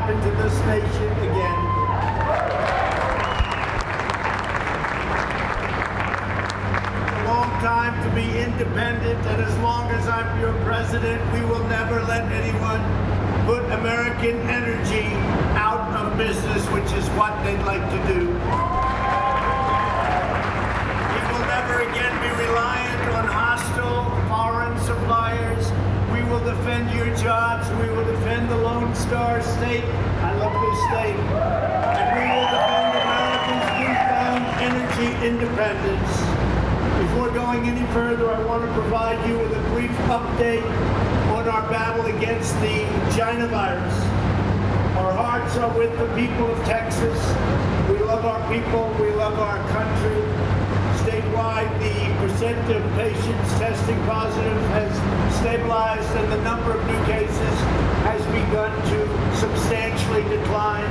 happen to this nation again. It's a long time to be independent, and as long as I'm your president, we will never let anyone put American energy out of business, which is what they'd like to do. We will never again be reliant on hostile foreign suppliers. We will defend your jobs. We will defend the Lone Star State. I love this state. And we will defend America's newfound energy independence. Before going any further, I want to provide you with a brief update on our battle against the China virus. Our hearts are with the people of Texas. We love our people. We love our country. Statewide, the percent of patients testing positive has stabilized and the number of new cases has begun to substantially decline.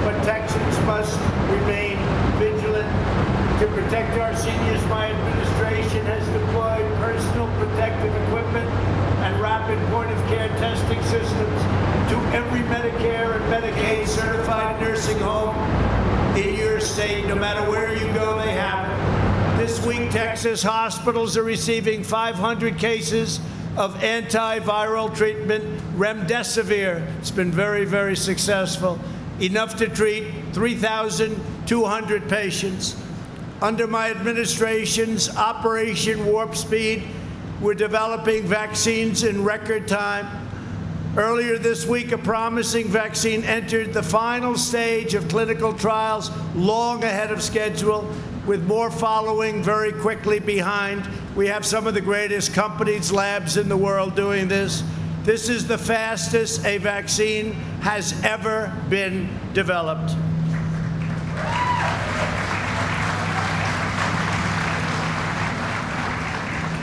But Texans must remain vigilant. To protect our seniors, my administration has deployed personal protective equipment and rapid point-of-care testing systems to every Medicare and Medicaid certified nursing home in your state. No matter where you go, they have it. This week, Texas hospitals are receiving 500 cases of antiviral treatment, remdesivir. It's been very, very successful. Enough to treat 3,200 patients. Under my administration's Operation Warp Speed, we're developing vaccines in record time. Earlier this week, a promising vaccine entered the final stage of clinical trials long ahead of schedule, with more following very quickly behind. We have some of the greatest companies, labs in the world doing this. This is the fastest a vaccine has ever been developed.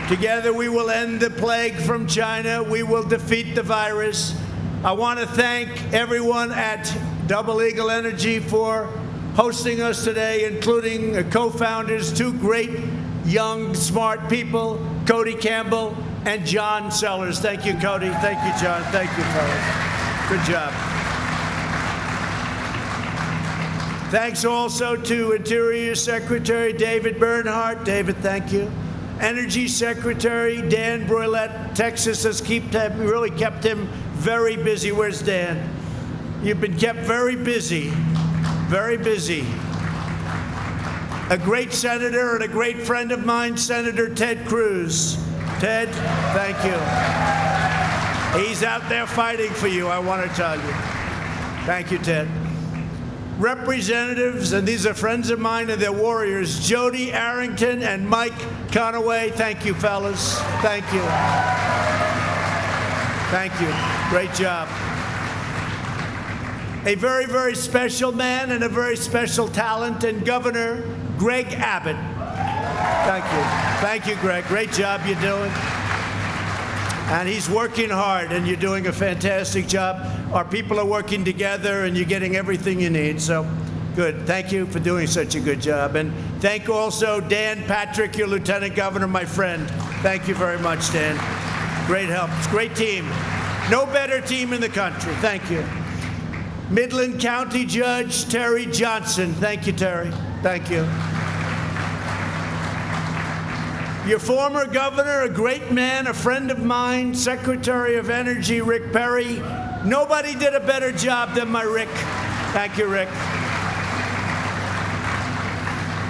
Together, we will end the plague from China. We will defeat the virus. I want to thank everyone at Double Eagle Energy for hosting us today, including co-founders, two great, young, smart people, Cody Campbell and John Sellers. Thank you, Cody. Thank you, John. Thank you, fellas. Good job. Thanks also to Interior Secretary David Bernhardt. David, thank you. Energy Secretary Dan Broilette. Texas has really kept him very busy. Where's Dan? You've been kept very busy. Very busy. A great senator and a great friend of mine, Senator Ted Cruz. Ted, thank you. He's out there fighting for you, I want to tell you. Thank you, Ted. Representatives, and these are friends of mine and they're warriors, Jody Arrington and Mike Conaway. Thank you, fellas. Thank you. Thank you. Great job. A very, very special man and a very special talent, and Governor Greg Abbott. Thank you. Thank you, Greg. Great job you're doing. And he's working hard, and you're doing a fantastic job. Our people are working together, and you're getting everything you need. So, good. Thank you for doing such a good job. And thank also Dan Patrick, your Lieutenant Governor, my friend. Thank you very much, Dan. Great help. It's a great team. No better team in the country. Thank you. Midland County Judge Terry Johnson. Thank you, Terry. Thank you. Your former governor, a great man, a friend of mine, Secretary of Energy Rick Perry. Nobody did a better job than my Rick. Thank you, Rick.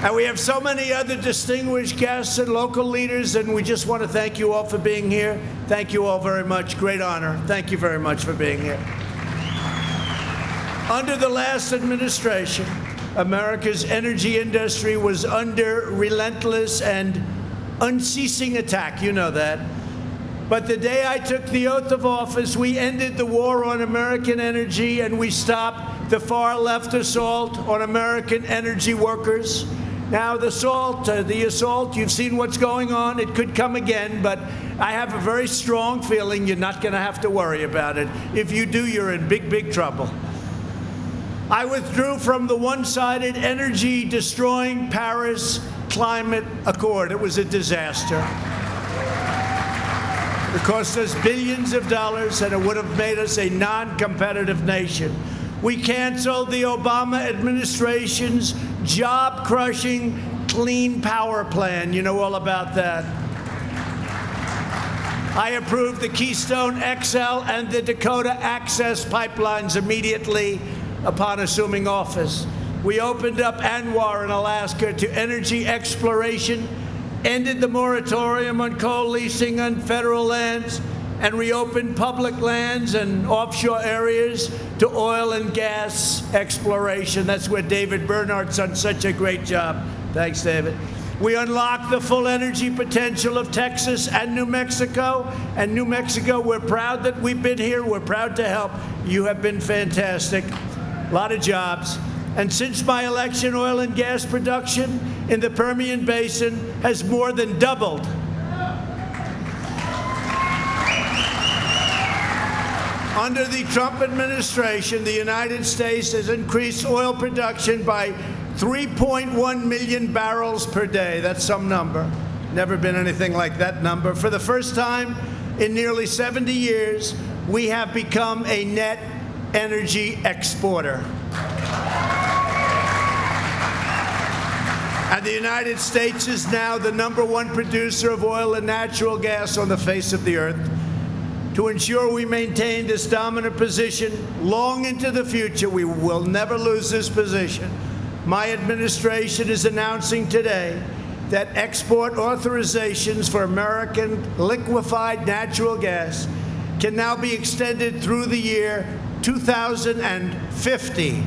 And we have so many other distinguished guests and local leaders, and we just want to thank you all for being here. Thank you all very much. Great honor. Thank you very much for being here. Under the last administration, America's energy industry was under relentless and unceasing attack. You know that. But the day I took the oath of office, we ended the war on American energy, and we stopped the far-left assault on American energy workers. Now, the assault, you've seen what's going on. It could come again, but I have a very strong feeling you're not going to have to worry about it. If you do, you're in big, big trouble. I withdrew from the one-sided energy-destroying Paris Climate Accord. It was a disaster. It cost us billions of dollars, and it would have made us a non-competitive nation. We canceled the Obama administration's job-crushing Clean Power Plan. You know all about that. I approved the Keystone XL and the Dakota Access pipelines immediately upon assuming office. We opened up ANWR in Alaska to energy exploration, ended the moratorium on coal leasing on federal lands, and reopened public lands and offshore areas to oil and gas exploration. That's where David Bernhardt's done such a great job. Thanks, David. We unlocked the full energy potential of Texas and New Mexico. And New Mexico, we're proud that we've been here. We're proud to help. You have been fantastic. A lot of jobs. And since my election, oil and gas production in the Permian Basin has more than doubled. Under the Trump administration, the United States has increased oil production by 3.1 million barrels per day. That's some number. Never been anything like that number. For the first time in nearly 70 years, we have become a net energy exporter. And the United States is now the #1 producer of oil and natural gas on the face of the earth. To ensure we maintain this dominant position long into the future, we will never lose this position. My administration is announcing today that export authorizations for American liquefied natural gas can now be extended through the year 2050.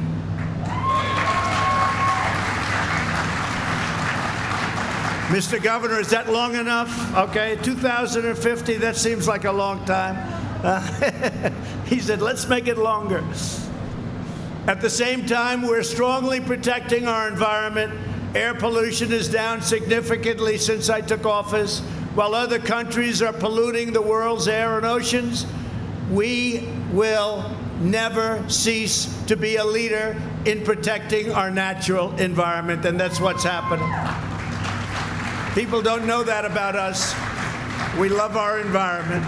Mr. Governor, is that long enough? Okay, 2050, that seems like a long time. He said, let's make it longer. At the same time, we're strongly protecting our environment. Air pollution is down significantly since I took office. While other countries are polluting the world's air and oceans, we will never cease to be a leader in protecting our natural environment, and that's what's happening. People don't know that about us. We love our environment.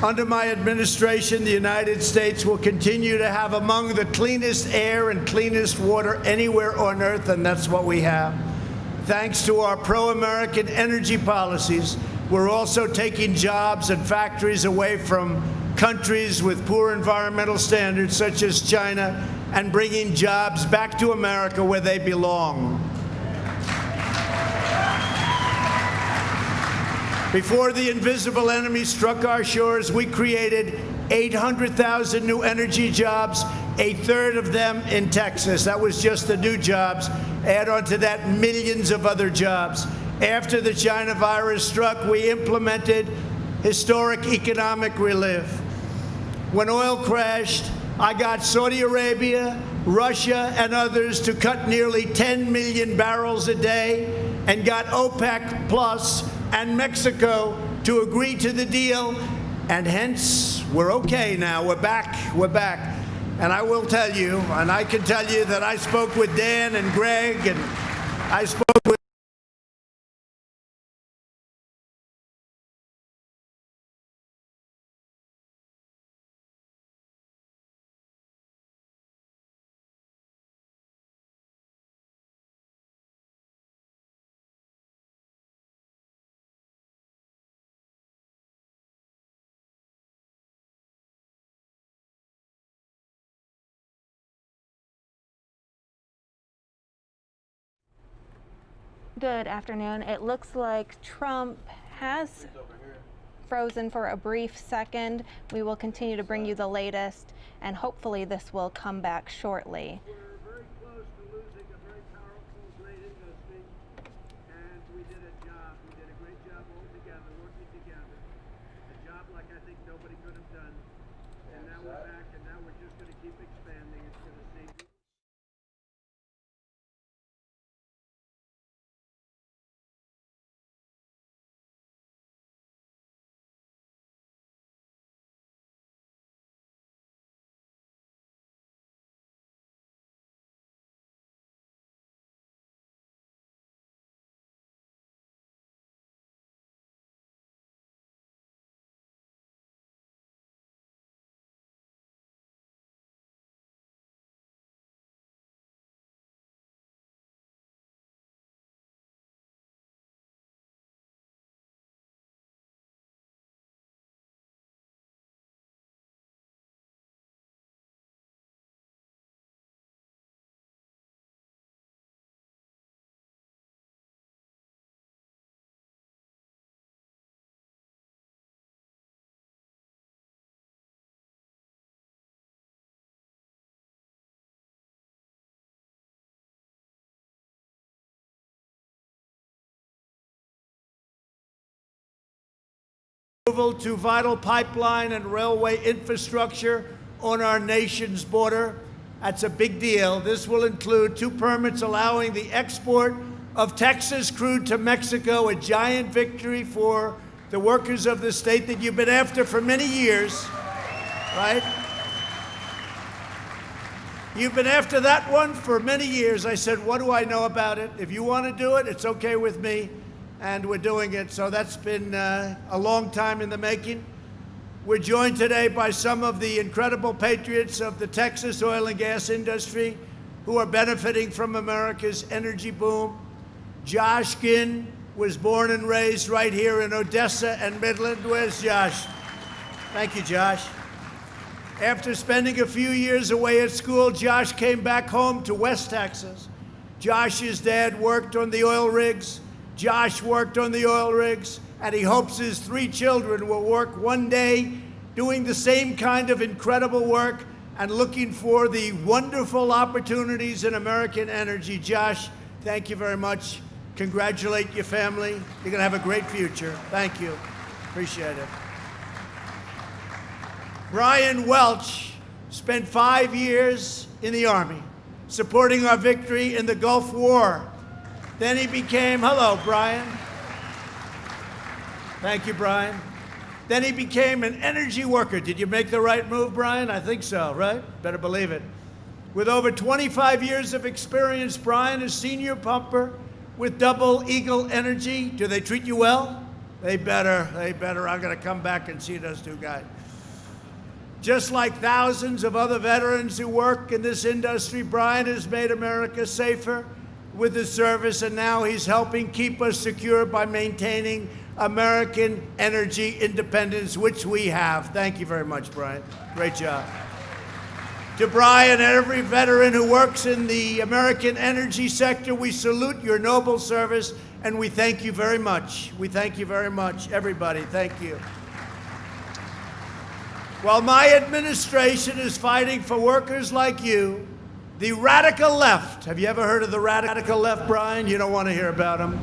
Under my administration, the United States will continue to have among the cleanest air and cleanest water anywhere on earth, and that's what we have. Thanks to our pro-American energy policies, we're also taking jobs and factories away from countries with poor environmental standards, such as China, and bringing jobs back to America where they belong. Before the invisible enemy struck our shores, we created 800,000 new energy jobs, a third of them in Texas. That was just the new jobs. Add on to that millions of other jobs. After the China virus struck, we implemented historic economic relief. When oil crashed, I got Saudi Arabia, Russia, and others to cut nearly 10 million barrels a day, and got OPEC Plus and Mexico to agree to the deal, and hence we're okay now. We're back. And I will tell you, and I can tell you that I spoke with Dan and Greg, and I spoke with Good afternoon. It looks like Trump has frozen for a brief second. We will continue to bring you the latest, and hopefully this will come back shortly. We're very close to losing a very powerful, great industry, and we did a job. We did a great job all together, working together. A job like I think nobody could have done. And now we're back, and now we're just going to keep expanding. It's going to see. approval to vital pipeline and railway infrastructure on our nation's border. That's a big deal. This will include 2 permits allowing the export of Texas crude to Mexico, a giant victory for the workers of the state that you've been after for many years, right? You've been after that one for many years. I said, what do I know about it? If you want to do it, it's okay with me, and we're doing it. So that's been a long time in the making. We're joined today by some of the incredible patriots of the Texas oil and gas industry who are benefiting from America's energy boom. Josh Ginn was born and raised right here in Odessa and Midland. Where's Josh? Thank you, Josh. After spending a few years away at school, Josh came back home to West Texas. Josh's dad worked on the oil rigs. Josh worked on the oil rigs, and he hopes his 3 children will work one day doing the same kind of incredible work and looking for the wonderful opportunities in American energy. Josh, thank you very much. Congratulate your family. You're going to have a great future. Thank you. Appreciate it. Brian Welch spent 5 years in the Army, supporting our victory in the Gulf War. Then he became, hello, Brian. Thank you, Brian. Then he became an energy worker. Did you make the right move, Brian? I think so, right? Better believe it. With over 25 years of experience, Brian is senior pumper with Double Eagle Energy. Do they treat you well? They better. I'm going to come back and see those 2 guys. Just like thousands of other veterans who work in this industry, Brian has made America safer with his service, and now he's helping keep us secure by maintaining American energy independence, which we have. Thank you very much, Brian. Great job. To Brian and every veteran who works in the American energy sector, we salute your noble service, and we thank you very much. We thank you very much, everybody. Thank you. While my administration is fighting for workers like you, the radical left, have you ever heard of the radical left, Brian? You don't want to hear about them.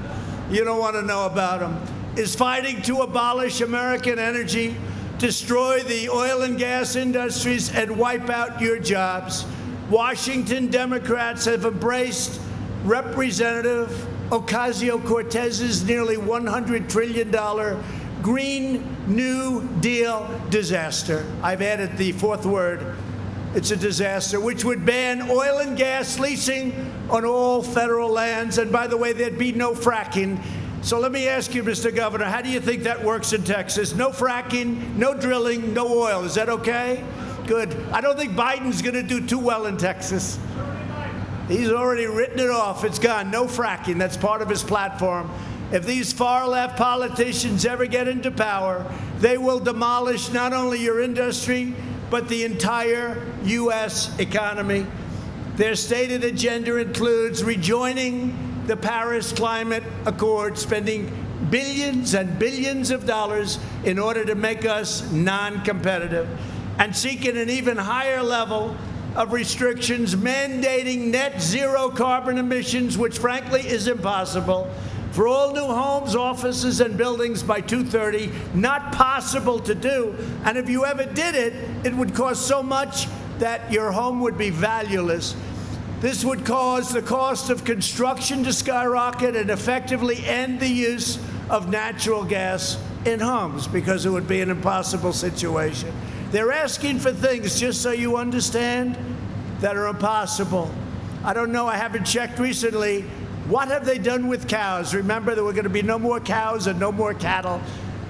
You don't want to know about them. Is fighting to abolish American energy, destroy the oil and gas industries, and wipe out your jobs. Washington Democrats have embraced Representative Ocasio-Cortez's nearly $100 trillion Green New Deal disaster. I've added the 4th word. It's a disaster, which would ban oil and gas leasing on all federal lands. And by the way, there'd be no fracking. So let me ask you, Mr. Governor, how do you think that works in Texas? No fracking, no drilling, no oil. Is that okay? Good. I don't think Biden's going to do too well in Texas. He's already written it off. It's gone. No fracking. That's part of his platform. If these far-left politicians ever get into power, they will demolish not only your industry, but the entire U.S. economy. Their stated agenda includes rejoining the Paris Climate Accord, spending billions and billions of dollars in order to make us non-competitive, and seeking an even higher level of restrictions mandating net zero carbon emissions, which frankly is impossible, for all new homes, offices, and buildings by 2030, not possible to do. And if you ever did it, it would cost so much that your home would be valueless. This would cause the cost of construction to skyrocket and effectively end the use of natural gas in homes, because it would be an impossible situation. They're asking for things, just so you understand, that are impossible. I don't know, I haven't checked recently. What have they done with cows? Remember, there were going to be no more cows and no more cattle.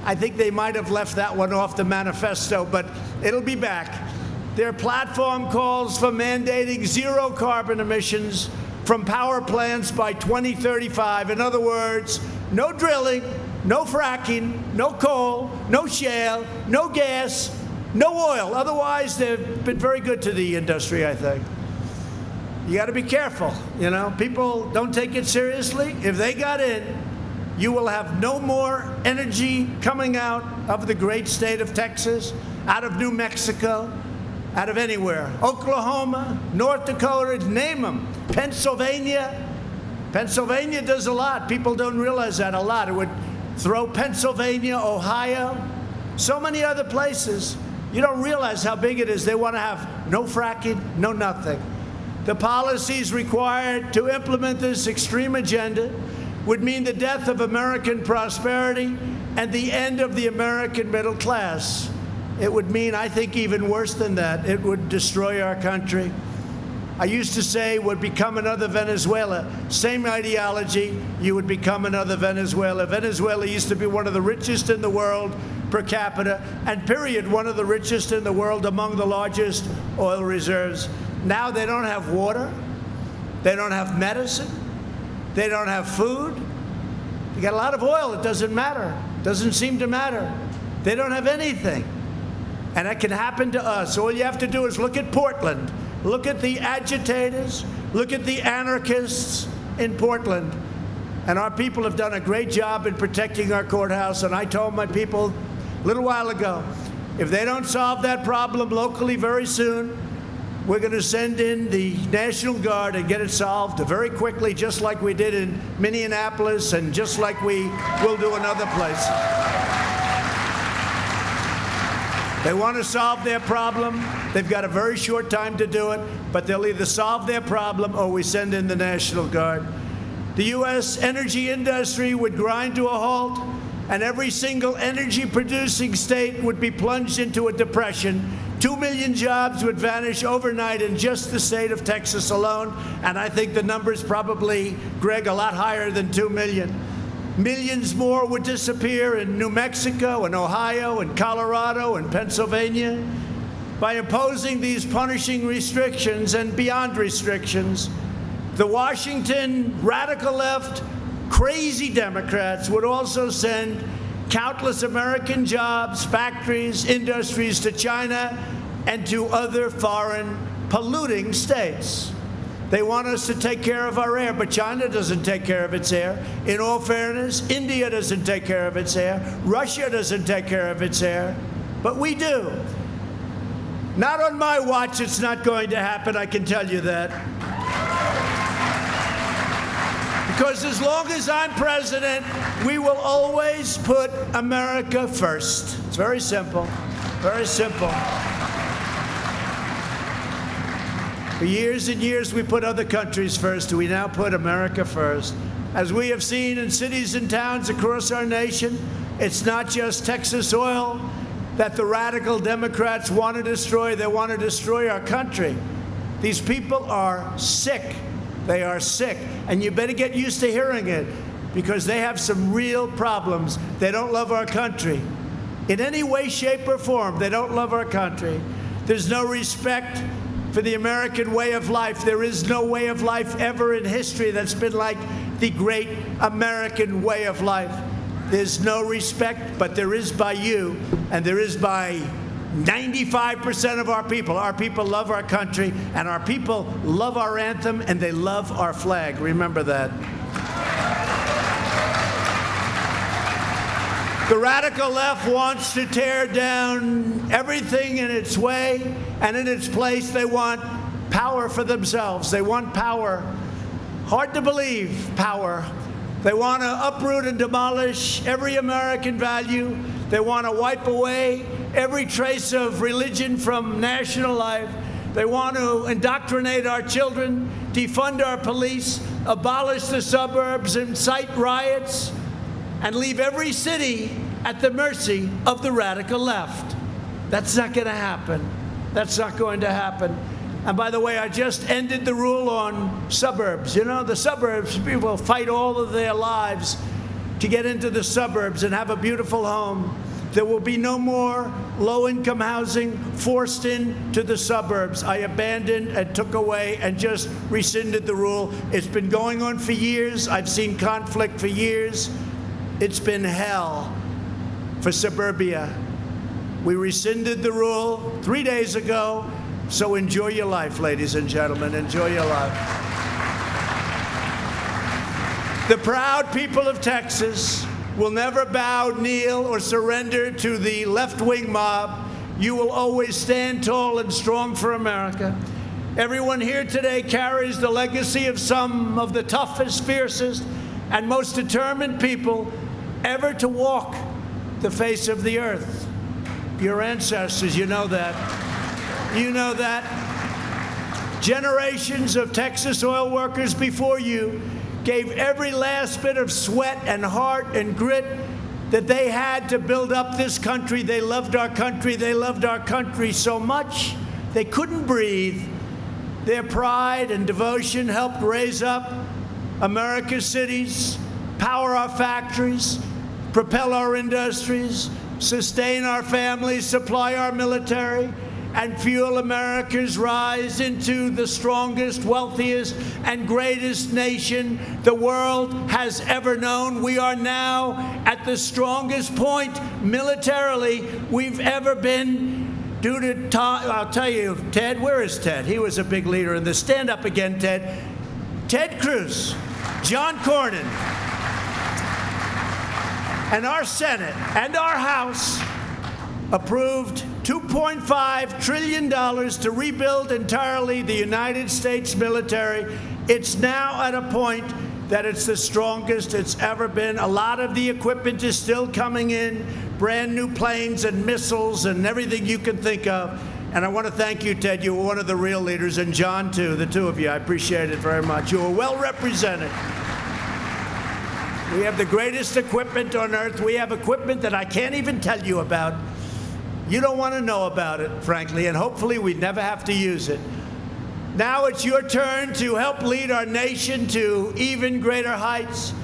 I think they might have left that one off the manifesto, but it'll be back. Their platform calls for mandating zero carbon emissions from power plants by 2035. In other words, no drilling, no fracking, no coal, no shale, no gas, no oil. Otherwise, they've been very good to the industry, I think. You got to be careful, you know. People don't take it seriously. If they got in, you will have no more energy coming out of the great state of Texas, out of New Mexico, out of anywhere. Oklahoma, North Dakota, name them. Pennsylvania. Pennsylvania does a lot. People don't realize that a lot. It would throw Pennsylvania, Ohio, So many other places, you don't realize how big it is. They want to have no fracking, no nothing. The policies required to implement this extreme agenda would mean the death of American prosperity and the end of the American middle class. It would mean, I think, even worse than that. It would destroy our country. I used to say it would become another Venezuela. Same ideology, you would become another Venezuela. Venezuela used to be one of the richest in the world per capita, and period, one of the richest in the world among the largest oil reserves. Now they don't have water, they don't have medicine, they don't have food. They got a lot of oil, it doesn't matter. Doesn't seem to matter. They don't have anything. And that can happen to us. All you have to do is look at Portland. Look at the agitators. Look at the anarchists in Portland. And our people have done a great job in protecting our courthouse. And I told my people a little while ago, if they don't solve that problem locally very soon, we're going to send in the National Guard and get it solved very quickly, just like we did in Minneapolis and just like we will do in other places. They want to solve their problem. They've got a very short time to do it, but they'll either solve their problem or we send in the National Guard. The U.S. energy industry would grind to a halt, and every single energy-producing state would be plunged into a depression. 2 million jobs would vanish overnight in just the state of Texas alone, and I think the number's probably, Greg, a lot higher than 2 million. Millions more would disappear in New Mexico and Ohio and Colorado and Pennsylvania. By imposing these punishing restrictions and beyond restrictions, the Washington radical left, crazy Democrats would also send countless American jobs, factories, industries to China and to other foreign polluting states. They want us to take care of our air, but China doesn't take care of its air. In all fairness, India doesn't take care of its air. Russia doesn't take care of its air, but we do. Not on my watch, it's not going to happen, I can tell you that. Because as long as I'm president, we will always put America first. It's very simple, very simple. For years and years, we put other countries first. We now put America first. As we have seen in cities and towns across our nation, it's not just Texas oil that the radical Democrats want to destroy. They want to destroy our country. These people are sick. They are sick. And you better get used to hearing it, because they have some real problems. They don't love our country. In any way, shape, or form, they don't love our country. There's no respect for the American way of life. There is no way of life ever in history that's been like the great American way of life. There's no respect, but there is by you, and there is by 95% of our people. Our people love our country, and our people love our anthem, and they love our flag. Remember that. The radical left wants to tear down everything in its way, and in its place they want power for themselves. They want power. Hard to believe, power. They want to uproot and demolish every American value. They want to wipe away every trace of religion from national life. They want to indoctrinate our children, defund our police, abolish the suburbs, incite riots, and leave every city at the mercy of the radical left. That's not going to happen. That's not going to happen. And by the way, I just ended the rule on suburbs. You know, the suburbs, people fight all of their lives to get into the suburbs and have a beautiful home. There will be no more low-income housing forced into the suburbs. I abandoned and took away and just rescinded the rule. It's been going on for years. I've seen conflict for years. It's been hell for suburbia. We rescinded the rule 3 days ago, so enjoy your life, ladies and gentlemen. Enjoy your life. The proud people of Texas will never bow, kneel, or surrender to the left-wing mob. You will always stand tall and strong for America. Everyone here today carries the legacy of some of the toughest, fiercest, and most determined people ever to walk the face of the earth. your ancestors. You know that. You know that. Generations of Texas oil workers before you gave every last bit of sweat and heart and grit that they had to build up this country. They loved our country. They loved our country so much they couldn't breathe. Their pride and devotion helped raise up America's cities, power our factories, propel our industries, sustain our families, supply our military, and fuel America's rise into the strongest, wealthiest, and greatest nation the world has ever known. We are now at the strongest point militarily we've ever been. Due to I'll tell you, Ted, where is Ted? He was a big leader in this. Stand up again, Ted. Ted Cruz, John Cornyn, and our Senate and our House approved $2.5 trillion to rebuild entirely the United States military. It's now at a point that it's the strongest it's ever been. A lot of the equipment is still coming in, brand new planes and missiles and everything you can think of. And I want to thank you, Ted. You were one of the real leaders, and John, too, the two of you. I appreciate it very much. You were well represented. We have the greatest equipment on earth. We have equipment that I can't even tell you about. You don't want to know about it, frankly, and hopefully we never have to use it. Now it's your turn to help lead our nation to even greater heights.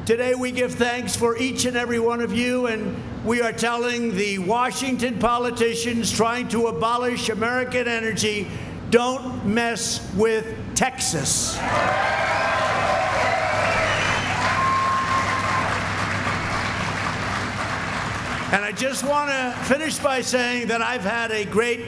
Today we give thanks for each and every one of you, and we are telling the Washington politicians trying to abolish American energy, don't mess with Texas. And I just want to finish by saying that I've had a great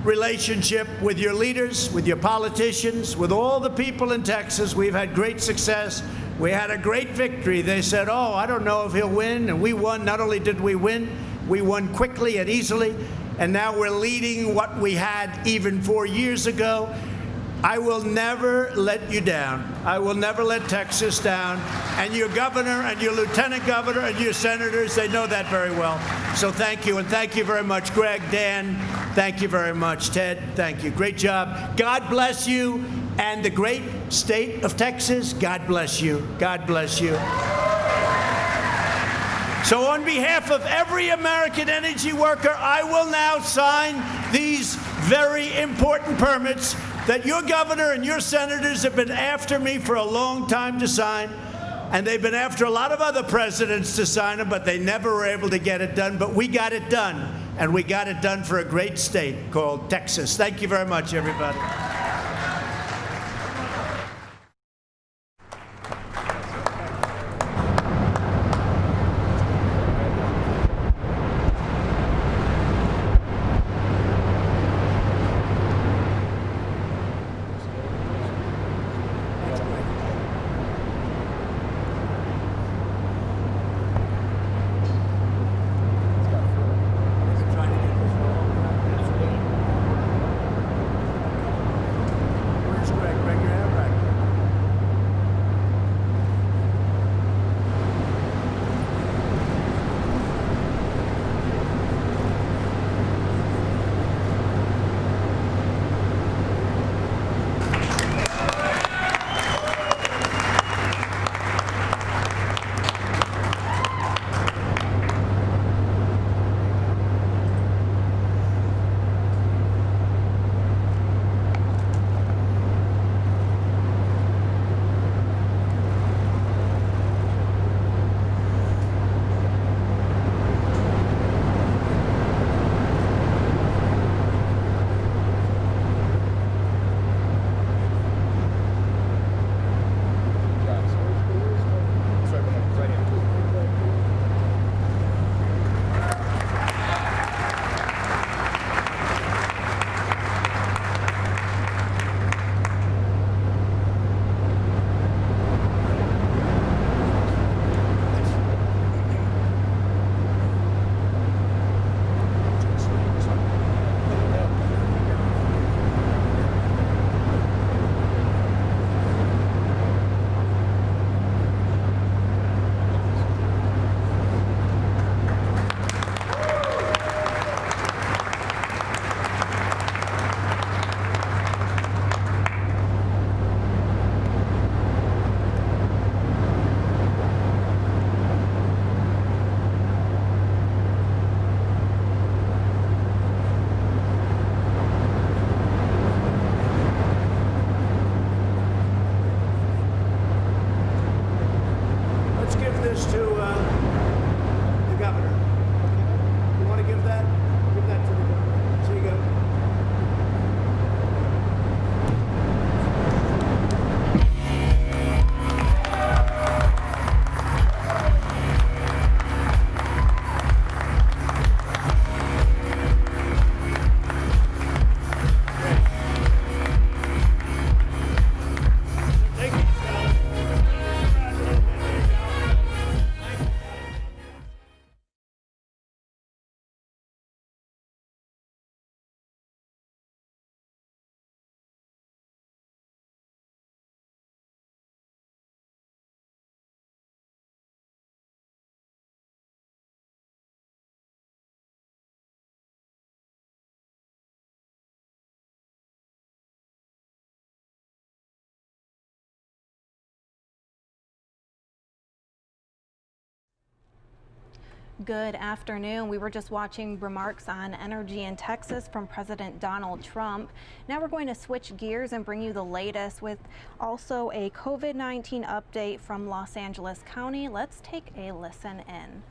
relationship with your leaders, with your politicians, with all the people in Texas. We've had great success. We had a great victory. They said, oh, I don't know if he'll win. And we won. Not only did we win, we won quickly and easily. And now we're leading what we had even 4 years ago. I will never let you down. I will never let Texas down. And your governor and your lieutenant governor and your senators, they know that very well. So thank you, and thank you very much, Greg, Dan. Thank you very much, Ted. Thank you. Great job. God bless you, and the great state of Texas, God bless you. God bless you. So on behalf of every American energy worker, I will now sign these very important permits that your governor and your senators have been after me for a long time to sign. And they've been after a lot of other presidents to sign them, but they never were able to get it done. But we got it done. And we got it done for a great state called Texas. Thank you very much, everybody. message to the governor. Okay? You want to give that? Give that to the governor. So you go. Good afternoon. We were just watching remarks on energy in Texas from President Donald Trump. Now we're going to switch gears and bring you the latest with also a COVID-19 update from Los Angeles County. Let's take a listen in.